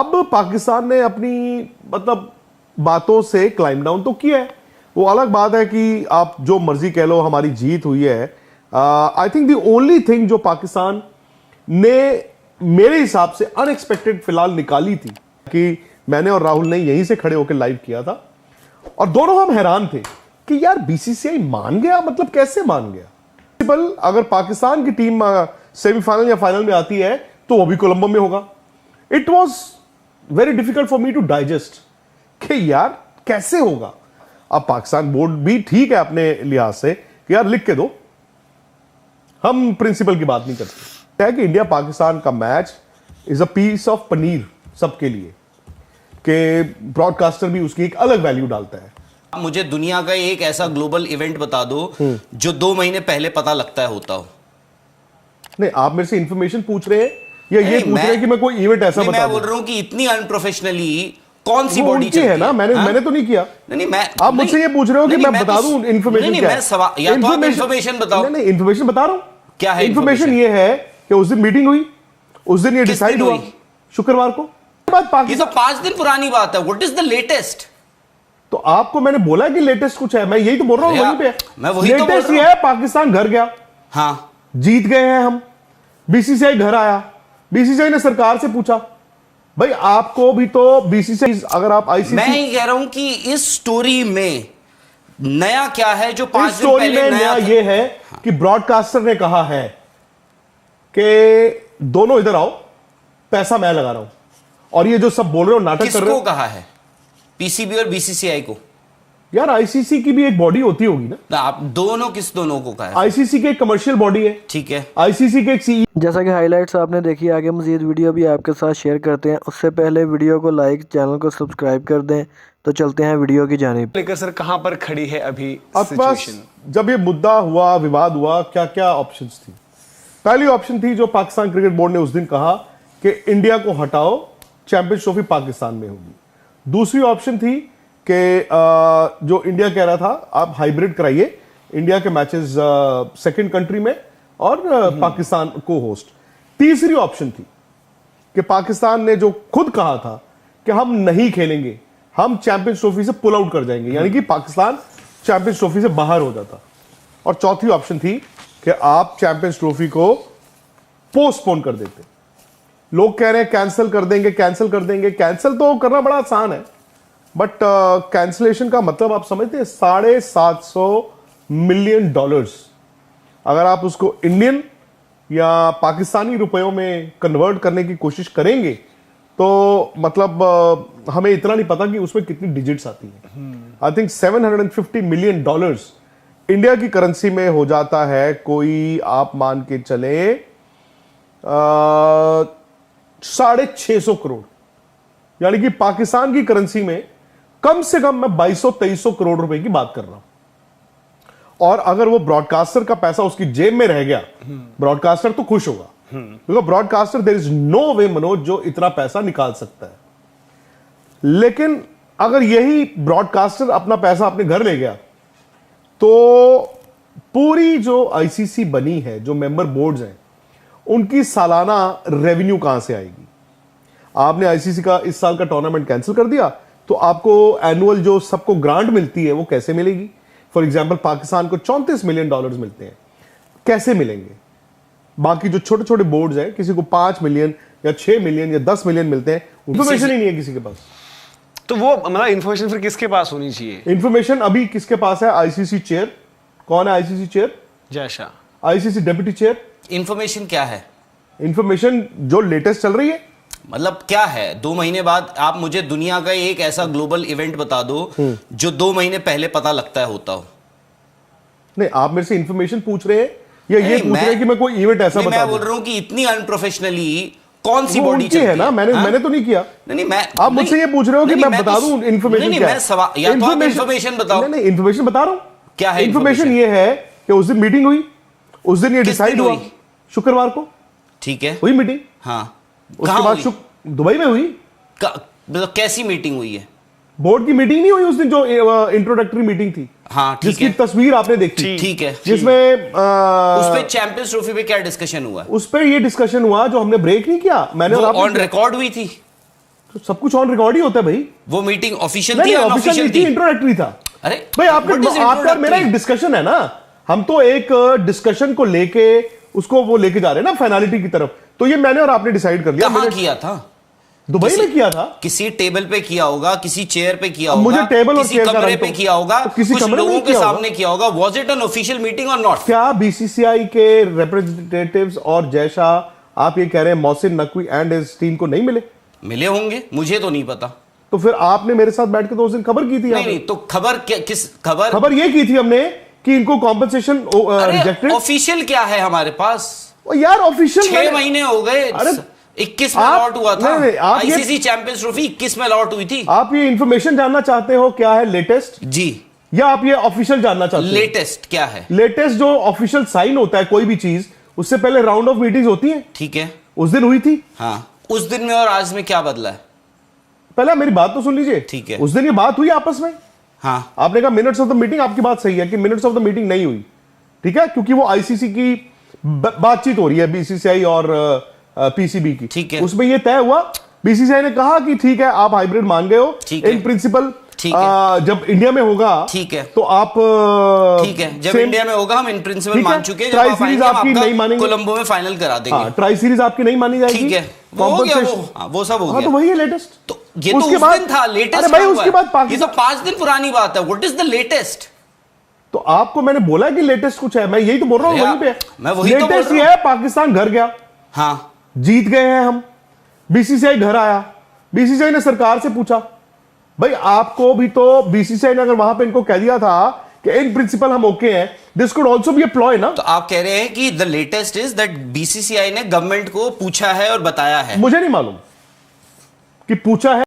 अब पाकिस्तान ने अपनी मतलब बातों से क्लाइम डाउन तो किया है। वो अलग बात है कि आप जो मर्जी कह लो, हमारी जीत हुई है। I think the only thing जो पाकिस्तान ने मेरे हिसाब से अनएक्सपेक्टेड फिलहाल निकाली थी कि मैंने और राहुल ने यहीं से खड़े होकर लाइव किया था और दोनों हम हैरान थे कि यार बीसीसीआई मान गया, मतलब कैसे मान गया। अगर पाकिस्तान की टीम सेमीफाइनल या फाइनल में आती है तो वो भी कोलंबो में होगा। It was very difficult for me to digest कि यार कैसे होगा। अब पाकिस्तान बोर्ड भी ठीक है अपने लिहाज से कि यार लिख के दो, हम प्रिंसिपल की बात नहीं करते। है कि इंडिया पाकिस्तान का match is a piece of paneer सबके लिए, कि ब्रॉडकास्टर भी उसकी एक अलग वैल्यू डालता है। मुझे दुनिया का एक ऐसा ग्लोबल इवेंट बता दो जो 2 महीने पहले पता लगता है होता हो। नहीं, आप मेरे से इंफॉर्मेशन पूछ रहे हैं या ये पूछ रहे हैं कि मैं कोई इवेंट ऐसा बता दूं? मैं बोल रहा हूं कि इतनी अनप्रोफेशनली कौन सी बॉडी चलती है ना, मैंने तो नहीं किया। नहीं, मैं आप मुझसे ये पूछ रहे हो कि मैं बता दूं इन्फॉर्मेशन क्या है? इन्फॉर्मेशन बताओ। नहीं, इन्फॉर्मेशन बता रहा हूं। क्या है इन्फॉर्मेशन? ये है कि उस दिन मीटिंग हुई, उस दिन ये डिसाइड हुआ शुक्रवार को। ये तो 5 दिन पुरानी बात है। What is the latest? तो आपको मैंने बोला कि लेटेस्ट कुछ है, मैं यही तो बोल रहा हूं। वहीं पे मैं वही तो लेटेस्ट ये है, पाकिस्तान घर गया, हाँ जीत गए हैं हम। बीसीसीआई घर आया, बीसीसीआई ने सरकार से पूछा भाई आपको भी तो बीसीसीआई, अगर आप आईसीसी, मैं ही कह रहा हूं कि इस स्टोरी में नया क्या है जो 5 दिन स्टोरी पहले में नया ये है कि ब्रॉडकास्टर ने कहा है कि दोनों इधर आओ, पैसा मैं लगा रहा हूं। और ये जो सब बोल रहे हो, नाटक कर रहे हो, किसको कहा है? पीसीबी और बीसीसीआई को? यार आईसीसी की भी एक बॉडी होती होगी ना। आप दोनों को कहा है? आईसीसी की एक कमर्शियल बॉडी है, ठीक है। आईसीसी के एक सीईओ। जैसा कि हाइलाइट्स आपने देखी, आगे मजीद वीडियो भी आपके साथ शेयर करते हैं। उससे पहले वीडियो को लाइक, चैनल को सब्सक्राइब कर दें। तो चलते हैं वीडियो की जानिब। लेकर सर कहां पर खड़ी है अभी सिचुएशन? जब ये मुद्दा हुआ, विवाद हुआ, क्या क्या ऑप्शंस थी? पहली ऑप्शन थी जो पाकिस्तान क्रिकेट बोर्ड ने उस दिन कहा कि इंडिया को हटाओ, चैंपियंस ट्रॉफी पाकिस्तान में होगी। दूसरी ऑप्शन थी कि जो इंडिया कह रहा था आप हाइब्रिड कराइए, इंडिया के मैचेस सेकंड कंट्री में और पाकिस्तान को होस्ट। तीसरी ऑप्शन थी कि पाकिस्तान ने जो खुद कहा था कि हम नहीं खेलेंगे, हम चैंपियंस ट्रॉफी से पुल आउट कर जाएंगे, यानी कि पाकिस्तान चैंपियंस ट्रॉफी से बाहर हो जाता। और चौथी ऑप्शन थी कि आप चैंपियंस ट्रॉफी को पोस्टपोन कर देते। लोग कह रहे हैं कैंसिल कर देंगे, कैंसिल कर देंगे। कैंसिल तो करना बड़ा आसान है, बट कैंसिलेशन का मतलब आप समझते हैं $750 मिलियन। अगर आप उसको इंडियन या पाकिस्तानी रुपयों में कन्वर्ट करने की कोशिश करेंगे तो मतलब हमें इतना नहीं पता कि उसमें कितनी डिजिट्स आती हैं। आई थिंक $750 मिलियन इंडिया की करेंसी में हो जाता है कोई, आप मान के चले 650 करोड़, यानी कि पाकिस्तान की करेंसी में कम से कम मैं 2200-2300 करोड़ रुपए की बात कर रहा हूं। और अगर वो ब्रॉडकास्टर का पैसा उसकी जेब में रह गया, ब्रॉडकास्टर तो खुश होगा, क्योंकि ब्रॉडकास्टर देयर इज नो वे मनोज जो इतना पैसा निकाल सकता है। लेकिन अगर यही ब्रॉडकास्टर अपना पैसा अपने घर ले गया तो पूरी जो आईसीसी बनी है, जो मेंबर बोर्ड्स हैं, उनकी सालाना रेवेन्यू कहां से आएगी? आपने आईसीसी का इस साल का टूर्नामेंट कैंसिल कर दिया तो आपको एनुअल जो सबको ग्रांट मिलती है वो कैसे मिलेगी? फॉर एग्जांपल पाकिस्तान को $34 मिलियन मिलते हैं, कैसे मिलेंगे? बाकी जो छोटे छोटे बोर्ड्स हैं, किसी को 5 मिलियन या 6 मिलियन या 10 मिलियन मिलते हैं, इंफॉर्मेशन ही नहीं है किसी के पास। तो वो मतलब इंफॉर्मेशन फिर किसके पास होनी चाहिए? इंफॉर्मेशन अभी किसके पास है? ICC chair. कौन है ICC chair? Jay Shah. ICC deputy chair. Information क्या है? इंफॉर्मेशन जो लेटेस्ट चल रही है, मतलब क्या है? 2 महीने बाद आप मुझे दुनिया का एक ऐसा ग्लोबल इवेंट बता दो जो 2 महीने पहले पता लगता है होता हो। नहीं, आप मेरे से इंफॉर्मेशन पूछ रहे हैं या ये पूछ रहे हैं कि मैं कोई इवेंट ऐसा बता दूं? मैं बोल रहा हूं कि इतनी अनप्रोफेशनली कौन सी बॉडी चलती है ना। मैंने तो नहीं किया। नहीं, मैं आप मुझसे ये पूछ रहे हो कि मैं बता दूं इंफॉर्मेशन क्या है? इंफॉर्मेशन बताओ। नहीं, इंफॉर्मेशन बता रहा हूं। क्या है इंफॉर्मेशन? ये है कि उस दिन मीटिंग हुई, उस दिन ये डिसाइड हुआ शुक्रवार को। ठीक है, हुई मीटिंग। हाँ, उसके बाद दुबई में हुई। मतलब कैसी मीटिंग हुई है? बोर्ड की मीटिंग नहीं हुई उस दिन, जो इंट्रोडक्टरी मीटिंग थी, हाँ, जिसकी तस्वीर आपने देखी, ठीक है, जिसमें उस पे चैंपियंस ट्रॉफी पे क्या डिस्कशन हुआ? उस पे ये डिस्कशन हुआ जो हमने ब्रेक नहीं किया, मैंने और ऑन रिकॉर्ड हुई थी। तो सब कुछ ऑन रिकॉर्ड ही होता है भाई। वो मीटिंग ऑफिशियल नहीं थी या ऑफिशियल अनऑफिशियल नहीं थी, थी? इंट्रोडक्टरी था। अरे भाई what is आपका और मेरा introductory? एक डिस्कशन है ना, हम तो एक डिस्कशन को लेके उसको वो लेके जा रहे हैं ना फाइनलिटी की तरफ। तो ये मैंने और आपने डिसाइड कर लिया। कहाँ मैंने किया था? दुबई में किया था। किसी टेबल पे किया होगा, किसी चेयर पे किया अब होगा, मुझे टेबल और किसी चेयर का कमरे रंग पे तो- किया होगा, तो किसी कुछ कमरे में लोगों ही के किया होगा। सामने किया होगा। Was it an official meeting और नॉट? क्या बीसीसीआई के रिप्रेजेंटेटिव्स और जय शाह, आप ये कह रहे हैं Mohsin Naqvi and his team को नहीं मिले? मिले होंगे, मुझे तो नहीं पता। तो फिर आपने मेरे साथ बैठ के तो उस दिन खबर की थी। नहीं नहीं, तो खबर किस खबर? खबर ये की थी हमने कि इनको कॉम्पनसेशन रिजेक्टेड। ऑफिशियल क्या है हमारे पास? यार ऑफिशियल 6 महीने हो गए। अरे 21 में आप- लॉट हुआ था। नहीं, आप ये- आईसीसी चैंपियंस ट्रॉफी 21 में लॉट हुई थी। आप ये इंफॉर्मेशन जानना चाहते हो क्या है लेटेस्ट, जी, या आप ये ऑफिशियल जानना चाहते हो? लेटेस्ट क्या है? लेटेस्ट जो ऑफिशियल साइन होता है कोई भी चीज, उससे पहले राउंड ऑफ मीटिंग्स होती है। ठीक है, उस दिन हुई थी। हाँ, उस दिन में और आज में क्या बदला है? पहले मेरी बात तो सुन लीजिए। ठीक है। उस दिन ये बात हुई आपस में। हाँ, आपने कहा मिनट्स ऑफ द मीटिंग, आपकी बात सही है कि मिनट्स ऑफ द मीटिंग नहीं हुई। ठीक है, क्योंकि वो आईसीसी की बातचीत हो रही है, बीसीसीआई और पीसीबी की। ठीक है। उसमें ये तय हुआ, बीसीसीआई ने कहा कि ठीक है आप हाइब्रिड मान गए हो, ठीक है। इन प्रिंसिपल ठीक है। जब इंडिया में होगा ठीक है। तो आप ठीक है, जब same- इंडिया में होगा हम इन प्रिंसिपल ठीक है, मान चुके हैं। ट्राई जब आप सीरीज आएंगे, हम आपकी आपका नहीं मानेंगे। कोलंबो में फाइनल करा देंगे। हाँ, ट्राई सीरीज आपकी नहीं मानी जाएगी। ठीक है, वो हो गया, Compensation- वो सब हो हाँ, गया। तो वही है लेटेस्ट। तो ये तो उसके उस बाद- दिन था, लेटेस्ट। अरे भाई उसके बाद ये तो पाकिस्तान, 5 दिन पुरानी बात है। What is the latest? तो आपको मैंने बोला कि लेटेस्ट कुछ है, मैं यही तो बोल रहा हूँ। अरे वहीं पे मैं वही तो बोल लेटेस्ट रहा ये है, पाकिस्तान घर गया, हाँ, जीत गए हैं हम, बीसीसीआई घर आया, बीसीसीआई ने सरकार से पूछा। भाई आपको भी तो बीसीसीआई ने अगर वहां पे इनको कह दिया था कि इन प्रिंसिपल हम ओके हैं, this could also be a ploy ना। तो आप कह रहे हैं कि the latest is that BCCI ने गवर्नमेंट को पूछा है और बताया है। मुझे नहीं मालूम कि पूछा है